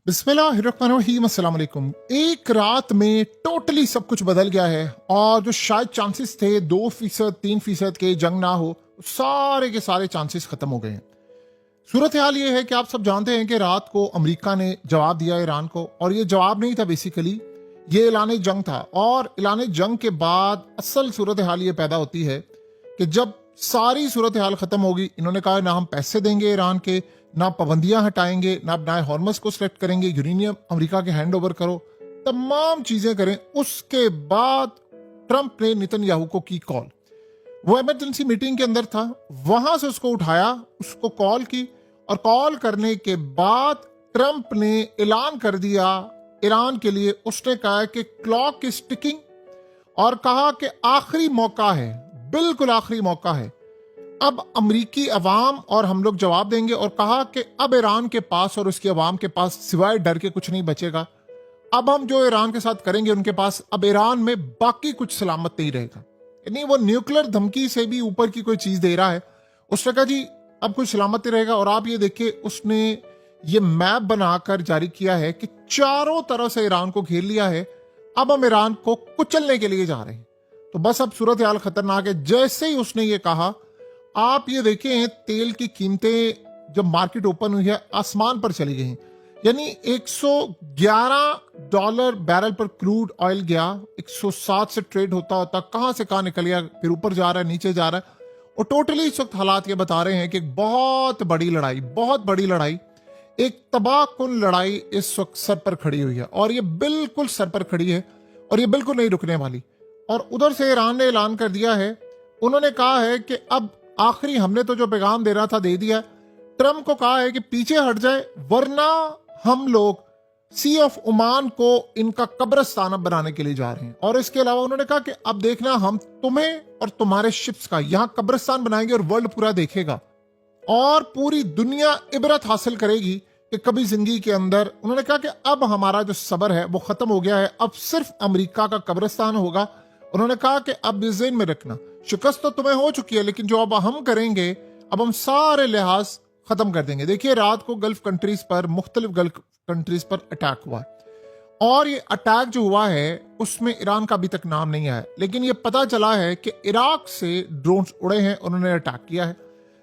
बिस्मिल्लाहिर्रहमानिर्रहीम, अस्सलाम वालेकुम। एक रात में टोटली सब कुछ बदल गया है और जो शायद चांसेस थे 2% 3% के जंग ना हो, सारे के सारे चांसेस खत्म हो गए हैं। सूरत हाल ये है कि आप सब जानते हैं कि रात को अमेरिका ने जवाब दिया ईरान को, और ये जवाब नहीं था, बेसिकली ये ऐलान जंग था। और ऐलान जंग के बाद असल सूरत हाल ये पैदा होती है कि जब सारी सूरत हाल खत्म होगी, इन्होंने कहा ना हम पैसे देंगे ईरान के, ना पाबंदियां हटाएंगे, ना नए हॉर्मस को सिलेक्ट करेंगे, यूरेनियम अमेरिका के हैंड ओवर करो, तमाम चीजें करें। उसके बाद ट्रंप ने नेतन्याहू को की कॉल। वो इमरजेंसी मीटिंग के अंदर था, वहां से उसको उठाया, उसको कॉल की, और कॉल करने के बाद ट्रंप ने ऐलान कर दिया ईरान के लिए। उसने कहा कि क्लॉक इज टिकिंग, और कहा कि आखिरी मौका है, बिल्कुल आखिरी मौका है, अब अमरीकी अवाम और हम लोग जवाब देंगे। और कहा कि अब ईरान के पास और उसकी अवाम के पास सिवाय डर के कुछ नहीं बचेगा। अब हम जो ईरान के साथ करेंगे उनके पास, अब ईरान में बाकी कुछ सलामत नहीं रहेगा। यानी वो न्यूक्लियर धमकी से भी ऊपर की कोई चीज दे रहा है। उसने कहा जी अब कुछ सलामत नहीं रहेगा। और आप ये देखिए, उसने ये मैप बनाकर जारी किया है कि चारों तरफ से ईरान को घेर लिया है, अब हम ईरान को कुचलने के लिए जा रहे हैं। तो बस अब सूरत हाल खतरनाक है। जैसे ही उसने ये कहा, आप ये देखें तेल की कीमतें जब मार्केट ओपन हुई है आसमान पर चली गई। यानी $111 बैरल पर क्रूड ऑयल गया, 107 से ट्रेड होता होता कहां से कहां निकल गया, फिर ऊपर जा रहा है, नीचे जा रहा है। और टोटली इस वक्त हालात ये बता रहे हैं कि एक बहुत बड़ी लड़ाई, बहुत बड़ी लड़ाई, एक तबाहकुन लड़ाई इस वक्त सर पर खड़ी हुई है। और ये बिल्कुल सर पर खड़ी है और ये बिल्कुल नहीं रुकने वाली। और उधर से ईरान ने ऐलान कर दिया है, उन्होंने कहा है कि अब आखिरी, हमने तो जो पैगाम देना था दे दिया। ट्रंप को कहा है कि पीछे हट जाए, वरना हम लोग सी ऑफ ओमान को इनका कब्रिस्तान अब बनाने के लिए जा रहे हैं। और इसके अलावा उन्होंने कहा कि अब देखना, हम तुम्हें और तुम्हारे शिप्स का यहां कब्रिस्तान बनाएंगे और वर्ल्ड पूरा देखेगा और पूरी दुनिया इबरत हासिल करेगी कि कभी जिंदगी के अंदर। उन्होंने कहा कि अब हमारा जो सबर है वो खत्म हो गया है, अब सिर्फ अमेरिका का कब्रिस्तान होगा। उन्होंने कहा कि अब इस ज़हन में रखना, शिकस्त तो तुम्हें हो चुकी है, लेकिन जो अब हम करेंगे, अब हम सारे लिहाज खत्म कर देंगे। देखिए, रात को गल्फ कंट्रीज पर, मुख्तलिफ गल्फ कंट्रीज पर अटैक हुआ, और ये अटैक जो हुआ है उसमें ईरान का अभी तक नाम नहीं आया, लेकिन ये पता चला है कि इराक से ड्रोन्स उड़े हैं, उन्होंने अटैक किया है।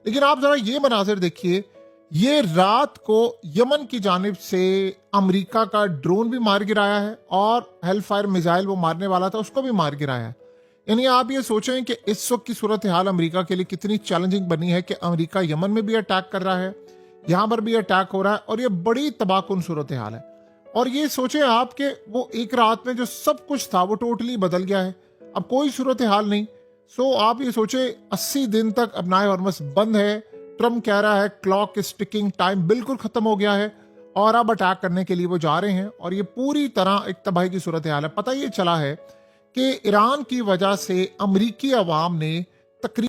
लेकिन आप जरा ये मनाजिर देखिए, ये रात को यमन की जानिब से अमेरिका का ड्रोन भी मार गिराया है, और हेलफायर मिसाइल वो मारने वाला था उसको भी मार गिराया है। यानी आप ये सोचें कि इस वक्त की सूरत हाल अमेरिका के लिए कितनी चैलेंजिंग बनी है कि अमेरिका यमन में भी अटैक कर रहा है, यहां पर भी अटैक हो रहा है, और ये बड़ी तबाहकुन सूरत हाल है। और ये सोचें आप कि वो एक रात में जो सब कुछ था वो टोटली बदल गया है, अब कोई सूरत हाल नहीं। सो आप ये सोचें 80 दिन तक अब नए हॉर्मस बंद है। ट्रम्प कह रहा है क्लॉक इज टिकिंग, टाइम बिल्कुल खत्म हो गया है, और अब अटैक करने के लिए वो जा रहे हैं। और ये पूरी तरह एक तबाही की सूरत हाल है। पता ये चला है कि ईरान की वजह से अमरीकी अवाम ने तकरीबन